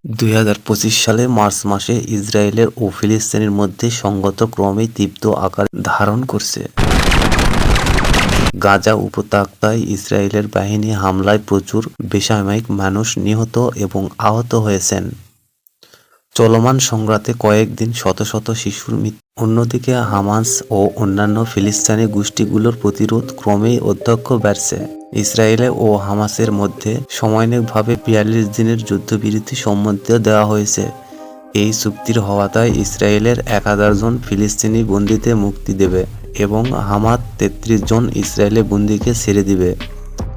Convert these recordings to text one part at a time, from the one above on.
২০২৫ সালের মার্চ মাসে ইসরায়েলের ও ফিলিস্তিনের মধ্যে সংঘাত ক্রমেই তীব্র আকার ধারণ করছে। গাজা উপত্যকায় ইসরায়েলের বাহিনী হামলায় প্রচুর বেসামরিক মানুষ নিহত এবং আহত হয়েছেন। চলমান সংঘাতে কয়েকদিন শত শত শিশুর মৃত্যু। অন্যদিকে হামাস ও অন্যান্য ফিলিস্তিনি গোষ্ঠীগুলোর প্রতিরোধ ক্রমেই অধ্যক্ষ বাড়ছে। ইসরায়েল ও হামাসের মধ্যে সাময়িকভাবে ৪২ দিনের যুদ্ধবিরতি সম্মতি দেওয়া হয়েছে। এই চুক্তির হওয়ায় ইসরায়েলের ১০০০ জন ফিলিস্তিনি বন্দীতে মুক্তি দেবে এবং হামাস ৩৩ জন ইসরায়েলি বন্দীকে ছেড়ে দিবে।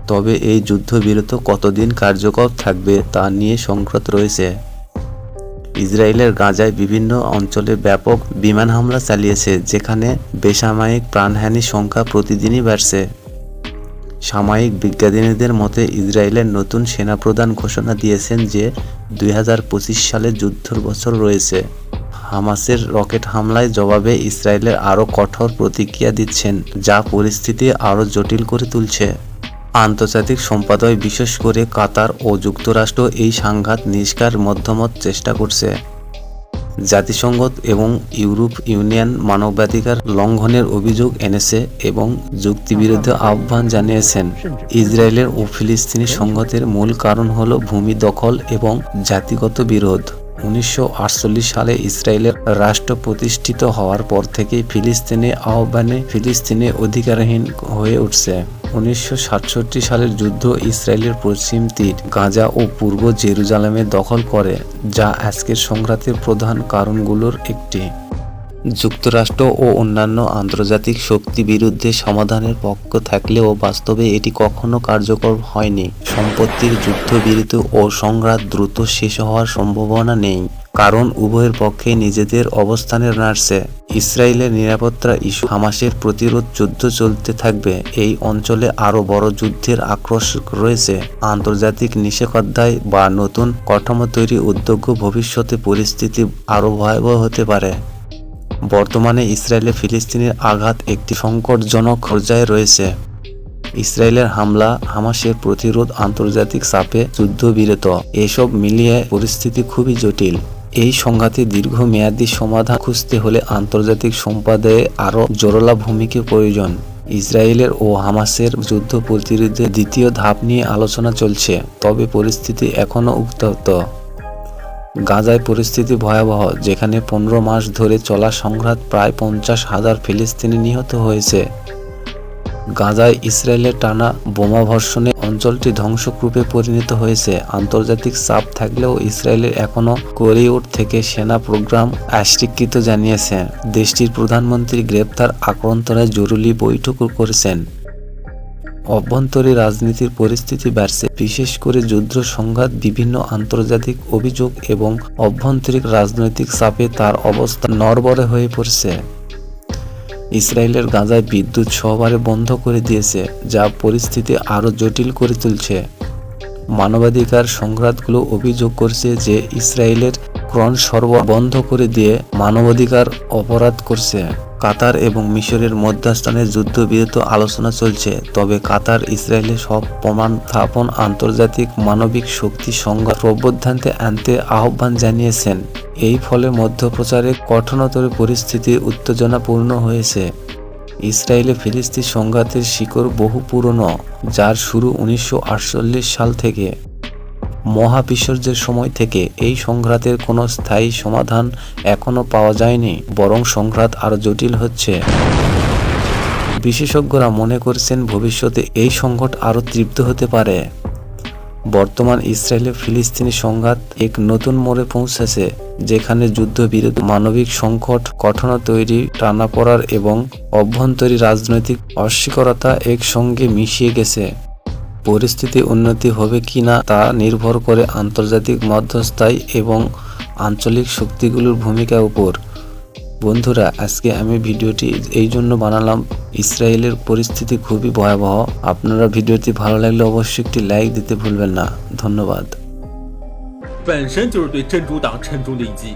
তবে এই যুদ্ধবিরতি কতদিন কার্যকর থাকবে তা নিয়ে সংকট রয়েছে। ইসরায়েলের গাজায় বিভিন্ন অঞ্চলে ব্যাপক বিমান হামলা চালিয়েছে, যেখানে বেসামরিক প্রাণহানির সংখ্যা প্রতিদিনই বাড়ছে। সাময়িক বিজ্ঞানীদের মতে ইসরায়েলের নতুন সেনাপ্রধান ঘোষণা দিয়েছেন যে ২০২৫ সালে যুদ্ধের বছর রয়েছে। হামাসের রকেট হামলায় জবাবে ইসরায়েলের আরও কঠোর প্রতিক্রিয়া দিচ্ছেন, যা পরিস্থিতি আরও জটিল করে তুলছে। আন্তর্জাতিক সম্প্রদায় বিশেষ করে কাতার ও যুক্তরাষ্ট্র এই সংঘাত নিষ্কার মধ্যমত চেষ্টা করছে। জাতিসংঘ এবং ইউরোপ ইউনিয়ন মানবাধিকার লঙ্ঘনের অভিযোগ এনেছে এবং যুক্তিবিরোধী আহ্বান জানিয়েছেন। ইসরায়েলের ও ফিলিস্তিনি সংঘাতের মূল কারণ হল ভূমি দখল এবং জাতিগত বিরোধ। ১৯৪৮ সালে ইসরায়েলের রাষ্ট্র প্রতিষ্ঠিত হওয়ার পর থেকেই ফিলিস্তিনি আহ্বানে ফিলিস্তিনি অধিকারহীন হয়ে উঠছে। ১৯৬৭ সালের যুদ্ধ ইসরায়েলের পশ্চিম তীর, গাজা ও পূর্ব জেরুজালেমে দখল করে, যা আজকের সংঘাতের প্রধান কারণগুলোর একটি। যুক্তরাষ্ট্র ও অন্যান্য আন্তর্জাতিক শক্তি বিরুদ্ধে সমাধানের পক্ষ থাকলেও বাস্তবে এটি কখনো কার্যকর হয়নি। সম্প্রতির যুদ্ধবিরতি ও সংঘাত দ্রুত শেষ হওয়ার সম্ভাবনা নেই, কারণ উভয়ের পক্ষে নিজেদের অবস্থানে নাড়ছে। ইসরায়েলের নিরাপত্তা ইস্যু, হামাসের প্রতিরোধ যুদ্ধ চলতে থাকবে। এই অঞ্চলে আরও বড় যুদ্ধের আক্রোশ রয়েছে। আন্তর্জাতিক নিষেধাজ্ঞায় বা নতুন কাঠামো তৈরি উদ্যোগ ভবিষ্যতে পরিস্থিতি আরও ভয়াবহ হতে পারে। বর্তমানে ইসরায়েলে ফিলিস্তিনের আঘাত একটি সংকটজনক পর্যায়ে রয়েছে। ইসরায়েলের হামলা, হামাসের প্রতিরোধ, আন্তর্জাতিক চাপে যুদ্ধবিরতি, এসব মিলিয়ে পরিস্থিতি খুবই জটিল। এই সংঘাতে দীর্ঘমেয়াদী সমাধান খুঁজতে হলে আন্তর্জাতিক সম্প্রদায়ে আরও জোরালো ভূমিকা প্রয়োজন। ইসরায়েলের ও হামাসের যুদ্ধ প্রতিরোধের দ্বিতীয় ধাপ নিয়ে আলোচনা চলছে, তবে পরিস্থিতি এখনও উত্তপ্ত। গাজায় পরিস্থিতি ভয়াবহ, যেখানে ১৫ মাস ধরে চলা সংঘাত প্রায় ৫০,০০০ ফিলিস্তিনি নিহত হয়েছে। গাজায় ইসরায়েলের টানা বোমাবর্ষণে অঞ্চলটি ধ্বংসকূপে পরিণত হয়েছে। আন্তর্জাতিক চাপ থাকলেও ইসরায়েলের এখনও করিডোর থেকে সেনা প্রোগ্রাম অস্বীকৃত জানিয়েছে। দেশটির প্রধানমন্ত্রী গ্রেপ্তার আক্রান্তরা জরুরি বৈঠক করেছেন। অভ্যন্তরীণ রাজনীতির পরিস্থিতি বাড়ছে, বিশেষ করে যুদ্ধ সংঘাত, বিভিন্ন আন্তর্জাতিক অভিযোগ এবং অভ্যন্তরীণ রাজনৈতিক চাপে তার অবস্থা নড়বড়ে হয়ে পড়ছে। ইসরায়েলের গাজায় বিদ্যুৎ সরবরাহ বন্ধ করে দিয়েছে, যা পরিস্থিতি আরও জটিল করে তুলছে। মানবাধিকার সংগঠনগুলো অভিযোগ করছে যে ইসরায়েলের ত্রাণ সরবরাহ বন্ধ করে দিয়ে মানবাধিকার অপরাধ করছে। কাতার এবং মিশরের মধ্যস্থানে যুদ্ধবিরতি আলোচনা চলছে, তবে কাতার ইসরায়েলের সব প্রমাণ স্থাপন আন্তর্জাতিক মানবিক শক্তি সংঘাত প্রবর্ধনতে আনতে আহ্বান জানিয়েছেন। এই ফলে মধ্যপ্রাচ্যের কঠোরতর পরিস্থিতি উত্তেজনাপূর্ণ হয়েছে। ইসরায়েলে ফিলিস্তিন সংঘাতের শিকড় বহু পুরনো, যার শুরু ১৯৪৮ সাল থেকে। মহাবিশ্বযুদ্ধের সময় থেকে এই সংঘাতের কোনো স্থায়ী সমাধান এখনও পাওয়া যায়নি, বরং সংঘাত আরও জটিল হচ্ছে। বিশেষজ্ঞরা মনে করছেন ভবিষ্যতে এই সংঘাত আরও তীব্র হতে পারে। বর্তমান ইসরায়েলে ফিলিস্তিনি সংঘাত এক নতুন মোড়ে পৌঁছেছে, যেখানে যুদ্ধবিরতি, মানবিক সংকট, কাঠামো তৈরি, টানাপোড়েন এবং অভ্যন্তরীণ রাজনৈতিক অস্থিরতা একসঙ্গে মিশে গেছে। পরিস্থিতি উন্নতি হবে কিনা তা নির্ভর করে আন্তর্জাতিক মধ্যস্থতায় এবং আঞ্চলিক শক্তিগুলোর ভূমিকার উপর। বন্ধুরা, আজকে আমি ভিডিওটি এই জন্য বানালাম, ইসরায়েলের পরিস্থিতি খুবই ভয়াবহ। আপনারা ভিডিওটি ভালো লাগলে অবশ্যই একটি লাইক দিতে ভুলবেন না। ধন্যবাদ।本身就是对真主党称兄道弟。